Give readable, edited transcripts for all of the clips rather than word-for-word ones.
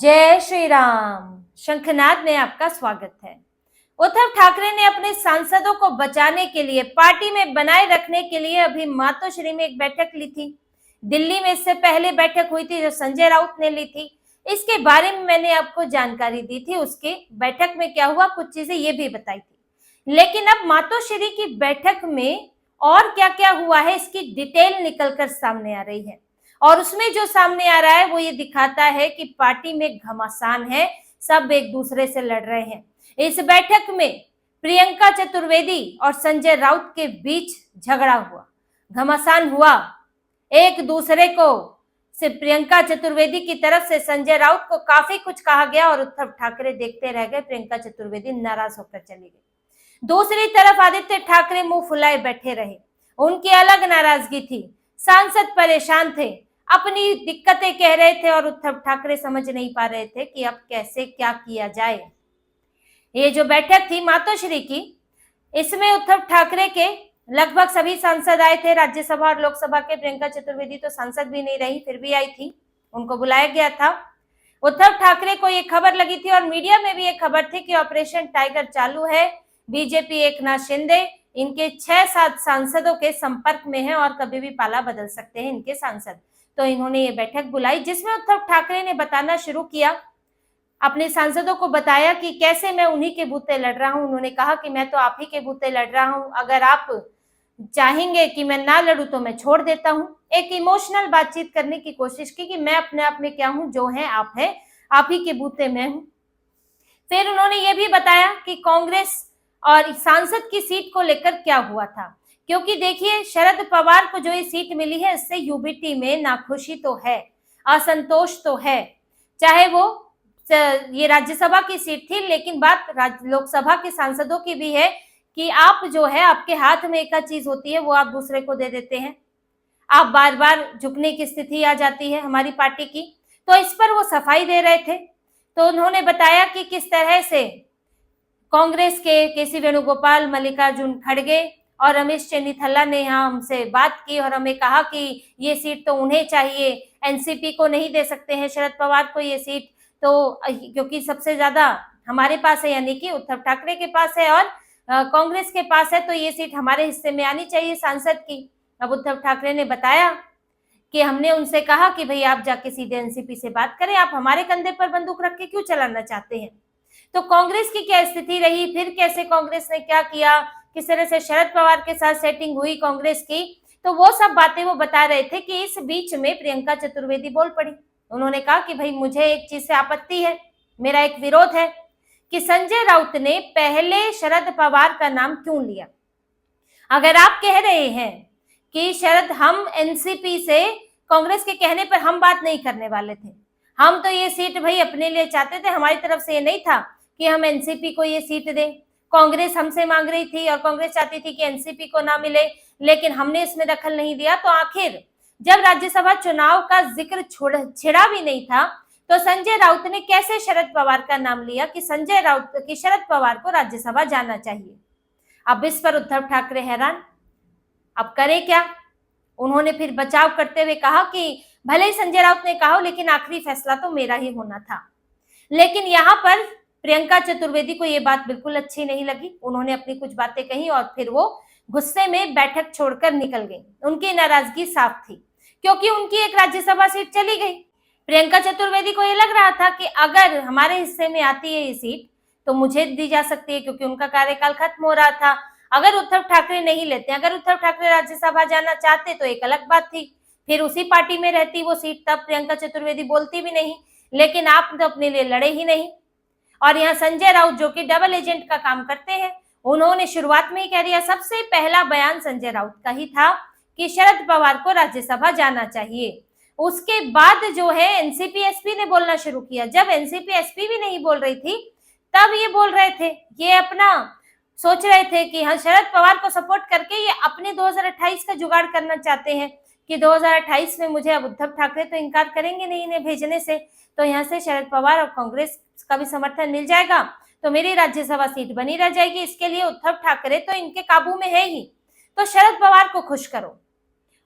जय श्री राम। शंखनाद में आपका स्वागत है। उद्धव ठाकरे ने अपने सांसदों को बचाने के लिए, पार्टी में बनाए रखने के लिए अभी मातोश्री में एक बैठक ली थी। दिल्ली में इससे पहले बैठक हुई थी जो संजय राउत ने ली थी। इसके बारे में मैंने आपको जानकारी दी थी। उसके बैठक में क्या हुआ, कुछ चीजें ये भी बताई थी। लेकिन अब मातोश्री की बैठक में और क्या क्या हुआ है इसकी डिटेल निकलकर सामने आ रही है। और उसमें जो सामने आ रहा है वो ये दिखाता है कि पार्टी में घमासान है, सब एक दूसरे से लड़ रहे हैं। इस बैठक में प्रियंका चतुर्वेदी और संजय राउत के बीच झगड़ा हुआ, घमासान हुआ। एक दूसरे को से प्रियंका चतुर्वेदी की तरफ से संजय राउत को काफी कुछ कहा गया और उद्धव ठाकरे देखते रह गए। प्रियंका चतुर्वेदी नाराज होकर चली गई। दूसरी तरफ आदित्य ठाकरे मुंह फुलाए बैठे रहे। उनकी अलग नाराजगी थी। सांसद परेशान थे, अपनी दिक्कतें कह रहे थे और उद्धव ठाकरे समझ नहीं पा रहे थे कि अब कैसे क्या किया जाए। ये जो बैठक थी मातोश्री की, इसमें उद्धव ठाकरे के लगभग सभी सांसद आए थे, राज्यसभा और लोकसभा के। प्रियंका चतुर्वेदी तो सांसद भी नहीं रही, फिर भी आई थी, उनको बुलाया गया था। उद्धव ठाकरे को ये खबर लगी थी और मीडिया में भी ये खबर थी कि ऑपरेशन टाइगर चालू है। बीजेपी एकनाथ शिंदे इनके 6-7 सांसदों के संपर्क में है और कभी भी पाला बदल सकते हैं इनके सांसद। तो इन्होंने ये बैठक बुलाई जिसमें उद्धव ठाकरे ने बताना शुरू किया, अपने सांसदों को बताया कि कैसे मैं उन्हीं के बूते लड़ रहा हूं। उन्होंने कहा कि मैं तो आप ही के बूते लड़ रहा हूं, अगर आप चाहेंगे कि मैं ना लड़ूं तो मैं छोड़ देता हूं। एक इमोशनल बातचीत करने की कोशिश की कि मैं अपने आप में क्या हूं, जो है आप ही के बूते मैं हूं। फिर उन्होंने ये भी बताया कि कांग्रेस और सांसद की सीट को लेकर क्या हुआ था, क्योंकि देखिए शरद पवार को जो ये सीट मिली है इससे यूबीटी में नाखुशी तो है, असंतोष तो है। चाहे वो ये राज्यसभा की सीट थी, लेकिन बात लोकसभा के सांसदों की भी है कि आप जो है, आपके हाथ में एक चीज होती है वो आप दूसरे को दे देते हैं। आप बार बार झुकने की स्थिति आ जाती है हमारी पार्टी की। तो इस पर वो सफाई दे रहे थे। तो उन्होंने बताया कि किस तरह से कांग्रेस के केसी वेणुगोपाल, मल्लिकार्जुन खड़गे और रमेश चेन्नीथला ने यहाँ हमसे बात की और हमें कहा कि ये सीट तो उन्हें चाहिए, एनसीपी को नहीं दे सकते हैं शरद पवार को ये सीट, तो क्योंकि सबसे ज्यादा हमारे पास है, यानी कि उद्धव ठाकरे के पास है और कांग्रेस के पास है, तो ये सीट हमारे हिस्से में आनी चाहिए सांसद की। अब उद्धव ठाकरे ने बताया कि हमने उनसे कहा कि भाई आप जाके सीधे एनसीपी से बात करें, आप हमारे कंधे पर बंदूक रख के क्यों चलाना चाहते हैं। तो कांग्रेस की क्या स्थिति रही, फिर कैसे कांग्रेस ने क्या किया, किस तरह से शरद पवार के साथ सेटिंग हुई कांग्रेस की, तो वो सब बातें वो बता रहे थे कि इस बीच में प्रियंका चतुर्वेदी बोल पड़ी। उन्होंने कहा कि भाई मुझे एक चीज से आपत्ति है, मेरा एक विरोध है कि संजय राउत ने पहले शरद पवार का नाम क्यों लिया। अगर आप कह रहे हैं कि शरद, हम एनसीपी से कांग्रेस के कहने पर हम बात नहीं करने वाले थे, हम तो ये सीट भाई अपने लिए चाहते थे, हमारी तरफ से ये नहीं था कि हम एनसीपी को ये सीट दें। कांग्रेस हमसे मांग रही थी और कांग्रेस चाहती थी कि एनसीपी को ना मिले, लेकिन हमने इसमें दखल नहीं दिया। तो आखिर जब राज्यसभा चुनाव का जिक्र छिड़ा भी नहीं था तो संजय राउत ने कैसे शरद पवार का नाम लिया कि संजय राउत की शरद पवार को राज्यसभा जाना चाहिए। अब इस पर उद्धव ठाकरे हैरान, अब करे क्या। उन्होंने फिर बचाव करते हुए कहा कि भले ही संजय राउत ने कहा लेकिन आखिरी फैसला तो मेरा ही होना था। लेकिन यहाँ पर प्रियंका चतुर्वेदी को ये बात बिल्कुल अच्छी नहीं लगी। उन्होंने अपनी कुछ बातें कही और फिर वो गुस्से में बैठक छोड़कर निकल गई। उनकी नाराजगी साफ थी क्योंकि उनकी एक राज्यसभा सीट चली गई। प्रियंका चतुर्वेदी को ये लग रहा था कि अगर हमारे हिस्से में आती है ये सीट तो मुझे दी जा सकती है, क्योंकि उनका कार्यकाल खत्म हो रहा था। अगर उद्धव ठाकरे नहीं लेते, अगर उद्धव ठाकरे राज्यसभा जाना चाहते तो एक अलग बात थी, फिर उसी पार्टी में रहती वो सीट, तब प्रियंका चतुर्वेदी बोलती भी नहीं। लेकिन आप तो अपने लिए लड़े ही नहीं। और यहाँ संजय राउत जो कि डबल एजेंट का काम करते हैं, उन्होंने शुरुआत में ही कह दिया, सबसे पहला बयान संजय राउत का ही था कि शरद पवार को राज्यसभा जाना चाहिए। उसके बाद जो है एनसीपी एसपी ने बोलना शुरू किया। जब एनसीपी एसपी भी नहीं बोल रही थी तब ये बोल रहे थे, ये अपना सोच रहे थे कि हाँ शरद पवार को सपोर्ट करके ये अपने 2028 का जुगाड़ करना चाहते हैं कि 2028 में मुझे अब उद्धव ठाकरे तो इनकार करेंगे नहीं इन्हें भेजने से, तो यहाँ से शरद पवार और कांग्रेस का भी समर्थन मिल जाएगा तो मेरी राज्यसभा सीट बनी रह जाएगी। इसके लिए उद्धव ठाकरे तो इनके काबू में है ही, तो शरद पवार को खुश करो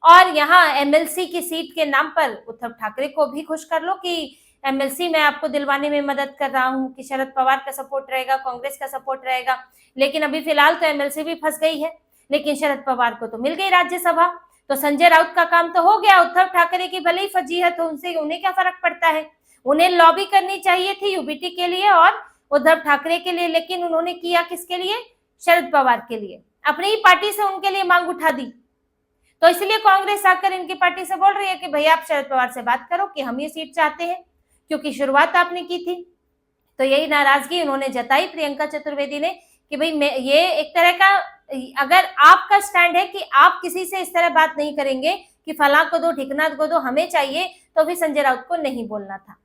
और यहाँ एमएलसी की सीट के नाम पर उद्धव ठाकरे को भी खुश कर लो कि एमएलसी मैं आपको दिलवाने में मदद कर रहा हूं कि शरद पवार का सपोर्ट रहेगा, कांग्रेस का सपोर्ट रहेगा। लेकिन अभी फिलहाल तो एमएलसी भी फंस गई है, लेकिन शरद पवार को तो मिल गई राज्यसभा। तो संजय राउत का काम तो हो गया। उद्धव ठाकरे की भले ही फंसी है तो उन्हें क्या फर्क पड़ता है। उन्हें लॉबी करनी चाहिए थी यूबीटी के लिए और उद्धव ठाकरे के लिए, लेकिन उन्होंने किया किसके लिए? शरद पवार के लिए। अपनी ही पार्टी से उनके लिए मांग उठा दी। तो इसलिए कांग्रेस आकर इनकी पार्टी से बोल रही है कि भैया आप शरद पवार से बात करो कि हम ये सीट चाहते हैं, क्योंकि शुरुआत आपने की थी। तो यही नाराजगी उन्होंने जताई प्रियंका चतुर्वेदी ने कि भाई मैं ये एक तरह का, अगर आपका स्टैंड है कि आप किसी से इस तरह बात नहीं करेंगे कि फलां को दो ठिकना को दो हमें चाहिए, तो भी संजय राउत को नहीं बोलना था।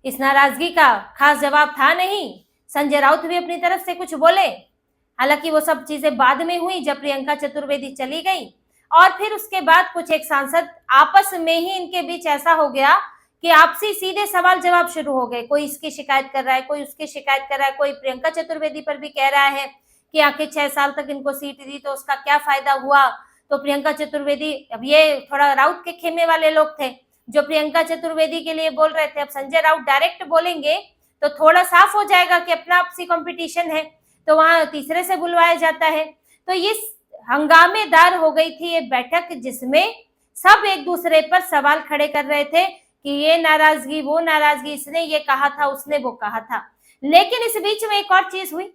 इस नाराजगी का खास जवाब था नहीं, संजय राउत भी अपनी तरफ से कुछ बोले। हालांकि वो सब चीजें बाद में हुई जब प्रियंका चतुर्वेदी चली गई, और फिर उसके बाद कुछ एक सांसद आपस में ही इनके बीच ऐसा हो गया कि आपसी सीधे सवाल जवाब शुरू हो गए। कोई इसकी शिकायत कर रहा है, कोई उसकी शिकायत कर रहा है, कोई प्रियंका चतुर्वेदी पर भी कह रहा है कि आखिर 6 साल तक इनको सीट दी तो उसका क्या फायदा हुआ। तो प्रियंका चतुर्वेदी, अब ये थोड़ा राउत के खेमे वाले लोग थे जो प्रियंका चतुर्वेदी के लिए बोल रहे थे। अब संजय राउत डायरेक्ट बोलेंगे तो थोड़ा साफ हो जाएगा कि अपना आपसी कंपटीशन है, तो वहां तीसरे से बुलवाया जाता है। तो ये हंगामेदार हो गई थी ये बैठक, जिसमें सब एक दूसरे पर सवाल खड़े कर रहे थे कि ये नाराजगी, वो नाराजगी, इसने ये कहा था, उसने वो कहा था। लेकिन इस बीच में एक और चीज हुई।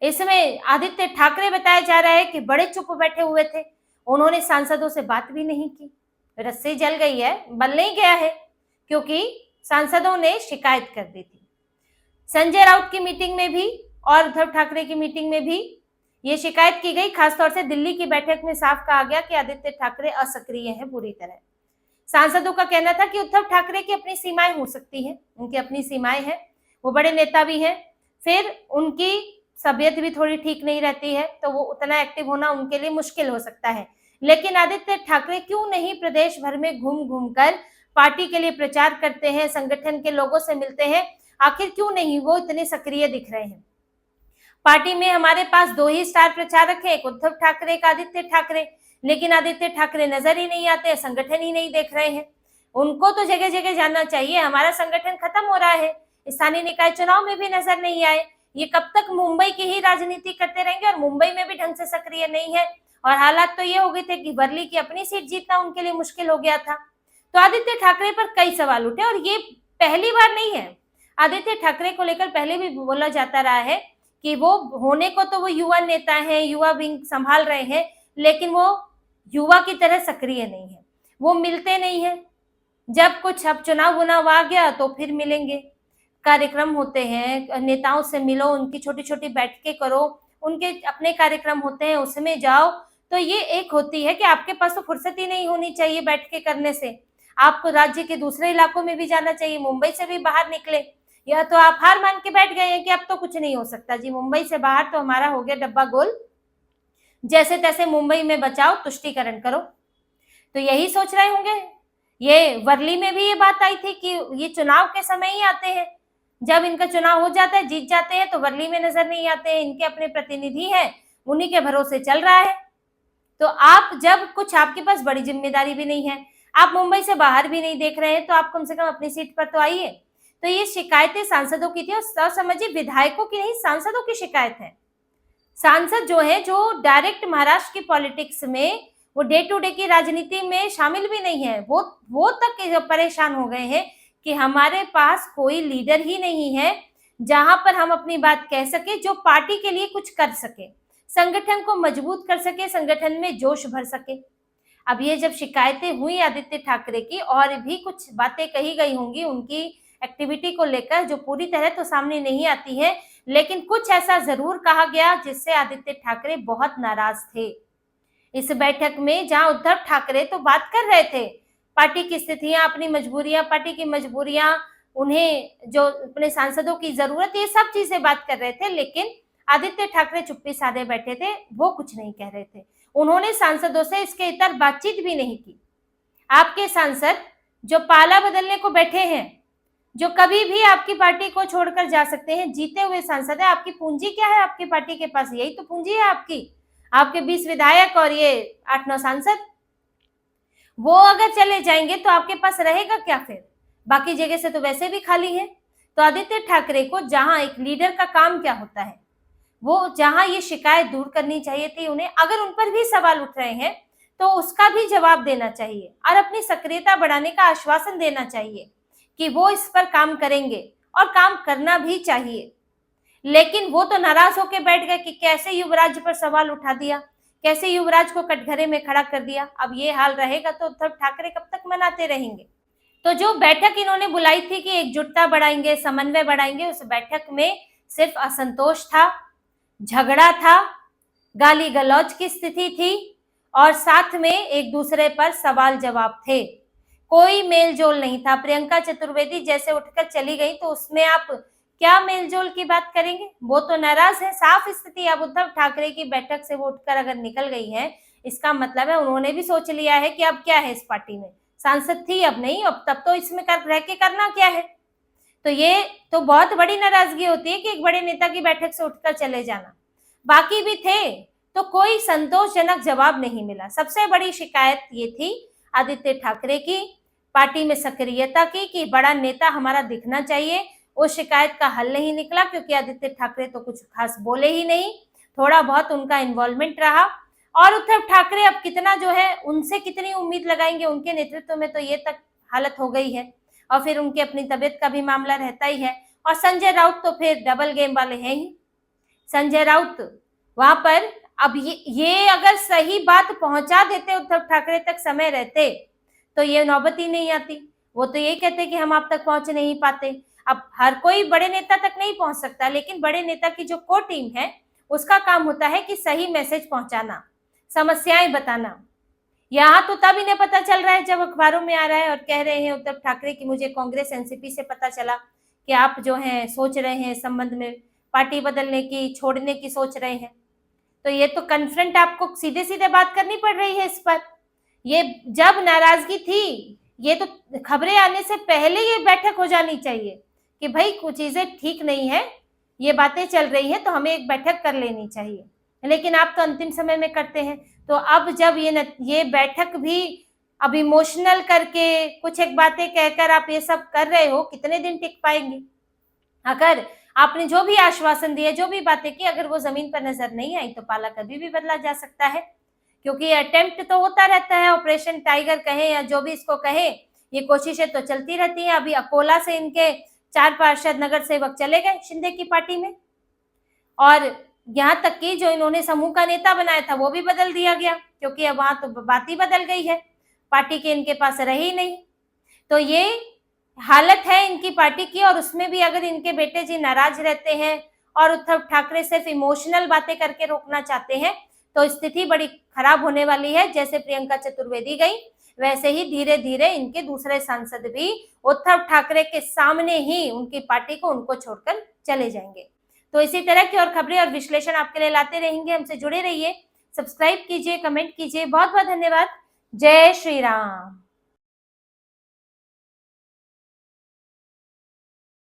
इसमें आदित्य ठाकरे बताया जा रहा है कि बड़े चुप बैठे हुए थे, उन्होंने सांसदों से बात भी नहीं की। रस्सी जल गई है, बल नहीं गया है, क्योंकि सांसदों ने शिकायत कर दी थी। संजय राउत की मीटिंग में भी और उद्धव ठाकरे की मीटिंग में भी ये शिकायत की गई। खासतौर से दिल्ली की बैठक में साफ कहा गया कि आदित्य ठाकरे असक्रिय हैं पूरी तरह। सांसदों का कहना था कि उद्धव ठाकरे की अपनी सीमाएं हो सकती हैं, उनकी अपनी सीमाएं हैं, वो बड़े नेता भी हैं, फिर उनकी तबीयत भी थोड़ी ठीक नहीं रहती है, तो वो उतना एक्टिव होना उनके लिए मुश्किल हो सकता है। लेकिन आदित्य ठाकरे क्यों नहीं प्रदेश भर में घूम घूम कर पार्टी के लिए प्रचार करते हैं, संगठन के लोगों से मिलते हैं, आखिर क्यों नहीं वो इतने सक्रिय दिख रहे हैं। पार्टी में हमारे पास 2 ही स्टार प्रचारक हैं, एक उद्धव ठाकरे, एक आदित्य ठाकरे, लेकिन आदित्य ठाकरे नजर ही नहीं आते, संगठन ही नहीं देख रहे हैं। उनको तो जगह जगह जाना चाहिए। हमारा संगठन खत्म हो रहा है, स्थानीय निकाय चुनाव में भी नजर नहीं आए। ये कब तक मुंबई की ही राजनीति करते रहेंगे, और मुंबई में भी ढंग से सक्रिय नहीं है। और हालात तो ये हो गए थे कि वर्ली की अपनी सीट जीतना उनके लिए मुश्किल हो गया था। तो आदित्य ठाकरे पर कई सवाल उठे, और ये पहली बार नहीं है। आदित्य ठाकरे को लेकर पहले भी बोला जाता रहा है कि वो होने को तो वो युवा नेता हैं, युवा विंग संभाल रहे हैं, लेकिन वो युवा की तरह सक्रिय नहीं है, वो मिलते नहीं है। जब कुछ अब चुनाव वुनाव आ गया तो फिर मिलेंगे, कार्यक्रम होते हैं, नेताओं से मिलो, उनकी छोटी छोटी बैठकें करो, उनके अपने कार्यक्रम होते हैं उसमें जाओ। तो ये एक होती है कि आपके पास तो फुर्सत ही नहीं होनी चाहिए बैठकें करने से, आपको राज्य के दूसरे इलाकों में भी जाना चाहिए, मुंबई से भी बाहर निकले। या तो आप हार मान के बैठ गए हैं कि अब तो कुछ नहीं हो सकता जी, मुंबई से बाहर तो हमारा हो गया डब्बा गोल, जैसे तैसे मुंबई में बचाओ, तुष्टीकरण करो। तो यही सोच रहे होंगे। ये वर्ली में भी ये बात आई थी कि ये चुनाव के समय ही आते हैं, जब इनका चुनाव हो जाता है, जीत जाते हैं, तो वर्ली में नजर नहीं आते हैं, इनके अपने प्रतिनिधि हैं, उन्हीं के भरोसे चल रहा है। तो आप जब कुछ, आपके पास बड़ी जिम्मेदारी भी नहीं है, आप मुंबई से बाहर भी नहीं देख रहे हैं, तो आप कम से कम अपनी सीट पर तो आइए। तो ये शिकायतें सांसदों की थी, और समझिए विधायकों की नहीं, सांसदों की शिकायत है। सांसद जो है, जो डायरेक्ट महाराष्ट्र की पॉलिटिक्स में, वो डे टू डे की राजनीति में शामिल भी नहीं है, वो तक परेशान हो गए हैं कि हमारे पास कोई लीडर ही नहीं है जहां पर हम अपनी बात कह सके, जो पार्टी के लिए कुछ कर सके, संगठन को मजबूत कर सके, संगठन में जोश भर सके। अब ये जब शिकायतें हुई आदित्य ठाकरे की, और भी कुछ बातें कही गई होंगी उनकी एक्टिविटी को लेकर, जो पूरी तरह तो सामने नहीं आती है, लेकिन कुछ ऐसा जरूर कहा गया जिससे आदित्य ठाकरे बहुत नाराज थे इस बैठक में, जहां उद्धव ठाकरे तो बात कर रहे थे पार्टी की स्थितियां, अपनी मजबूरियां, पार्टी की मजबूरियां, उन्हें जो अपने सांसदों की जरूरत, ये सब चीजें बात कर रहे थे। लेकिन आदित्य ठाकरे चुप्पी साधे बैठे थे, वो कुछ नहीं कह रहे थे। उन्होंने सांसदों से इसके इतर बातचीत भी नहीं की। आपके सांसद जो पाला बदलने को बैठे हैं, जो कभी भी आपकी पार्टी को छोड़कर जा सकते हैं, जीते हुए सांसद है। आपकी पूंजी क्या है आपकी पार्टी के पास? यही तो पूंजी है आपकी, आपके 20 विधायक और ये 8-9 सांसद। वो अगर चले जाएंगे तो आपके पास रहेगा क्या फिर? बाकी जगह से तो वैसे भी खाली है। तो आदित्य ठाकरे को जहां एक लीडर का काम क्या होता है, वो जहां ये शिकायत दूर करनी चाहिए थी उन्हें, अगर उन पर भी सवाल उठ रहे हैं तो उसका भी जवाब देना चाहिए और अपनी सक्रियता बढ़ाने का आश्वासन देना चाहिए कि वो इस पर काम करेंगे और काम करना भी चाहिए। लेकिन वो तो नाराज होकर बैठ गए कि कैसे युवराज पर सवाल उठा दिया, कैसे युवराज को कटघरे में खड़ा कर दिया। अब ये हाल रहेगा तो उद्धव ठाकरे कब तक मनाते रहेंगे। तो जो बैठक इन्होंने बुलाई थी कि एकजुटता बढ़ाएंगे, समन्वय बढ़ाएंगे, उस बैठक में सिर्फ असंतोष था, झगड़ा था, गाली गलौज की स्थिति थी और साथ में एक दूसरे पर सवाल जवाब थे। कोई मेलजोल नहीं था। प्रियंका चतुर्वेदी जैसे उठकर चली गई तो उसमें आप क्या मेलजोल की बात करेंगे। वो तो नाराज है, साफ स्थिति। अब उद्धव ठाकरे की बैठक से वो उठकर अगर निकल गई है, इसका मतलब है उन्होंने भी सोच लिया है कि अब क्या है इस पार्टी में, सांसद थी अब नहीं, अब तब तो इसमें रह के करना क्या है। तो ये तो बहुत बड़ी नाराजगी होती है कि एक बड़े नेता की बैठक से उठकर चले जाना। बाकी भी थे तो कोई संतोषजनक जवाब नहीं मिला। सबसे बड़ी शिकायत ये थी आदित्य ठाकरे की, पार्टी में सक्रियता की कि बड़ा नेता हमारा दिखना चाहिए। उस शिकायत का हल नहीं निकला क्योंकि आदित्य ठाकरे तो कुछ खास बोले ही नहीं, थोड़ा बहुत उनका इन्वॉल्वमेंट रहा। और उद्धव ठाकरे अब कितना जो है उनसे कितनी उम्मीद लगाएंगे, उनके नेतृत्व में तो ये तक हालत हो गई है। और फिर उनकी अपनी तबीयत का भी मामला रहता ही है। और संजय राउत तो फिर डबल गेम वाले हैं ही। संजय राउत वहां पर अब ये अगर सही बात पहुंचा देते उद्धव ठाकरे तक समय रहते तो ये नौबत ही नहीं आती। वो तो यही कहते कि हम आप तक पहुंच नहीं पाते। अब हर कोई बड़े नेता तक नहीं पहुंच सकता, लेकिन बड़े नेता की जो कोर टीम है उसका काम होता है कि सही मैसेज पहुंचाना, समस्याएं बताना। यहाँ तो तब इन्हें पता चल रहा है जब अखबारों में आ रहा है और कह रहे हैं उद्धव ठाकरे की मुझे कांग्रेस एनसीपी से पता चला कि आप जो हैं सोच रहे हैं संबंध में पार्टी बदलने की, छोड़ने की सोच रहे हैं। तो ये तो कन्फ्रंट आपको सीधे सीधे बात करनी पड़ रही है इस पर। ये जब नाराजगी थी, ये तो खबरें आने से पहले ये बैठक हो जानी चाहिए कि भाई कुछ चीजें ठीक नहीं है, ये बातें चल रही है तो हमें एक बैठक कर लेनी चाहिए। लेकिन आप तो अंतिम समय में करते हैं। तो अब जब ये बैठक भी अब इमोशनल करके कुछ एक बातें कहकर आप ये सब कर रहे हो, कितने दिन टिक पाएंगे। अगर आपने जो भी आश्वासन दिए, जो भी बातें की, अगर वो जमीन पर नजर नहीं आई तो पाला कभी भी बदला जा सकता है। क्योंकि अटेम्प्ट तो होता रहता है, ऑपरेशन टाइगर कहे या जो भी इसको कहे, ये कोशिशें तो चलती रहती हैं। अभी अकोला से इनके 4 पार्षद नगर सेवक चले गए शिंदे की पार्टी में, और यहाँ तक कि जो इन्होंने समूह का नेता बनाया था वो भी बदल दिया गया, क्योंकि अब वहां तो बात ही बदल गई है, पार्टी के इनके पास रही नहीं। तो ये हालत है इनकी पार्टी की। और उसमें भी अगर इनके बेटे जी नाराज रहते हैं और उद्धव ठाकरे सिर्फ इमोशनल बातें करके रोकना चाहते हैं तो स्थिति बड़ी खराब होने वाली है। जैसे प्रियंका चतुर्वेदी गई, वैसे ही धीरे धीरे इनके दूसरे सांसद भी उद्धव ठाकरे के सामने ही उनकी पार्टी को उनको छोड़कर चले जाएंगे। तो इसी तरह की और खबरें और विश्लेषण आपके लिए लाते रहेंगे। हमसे जुड़े रहिए, सब्सक्राइब कीजिए, कमेंट कीजिए। बहुत बहुत धन्यवाद। जय श्री राम।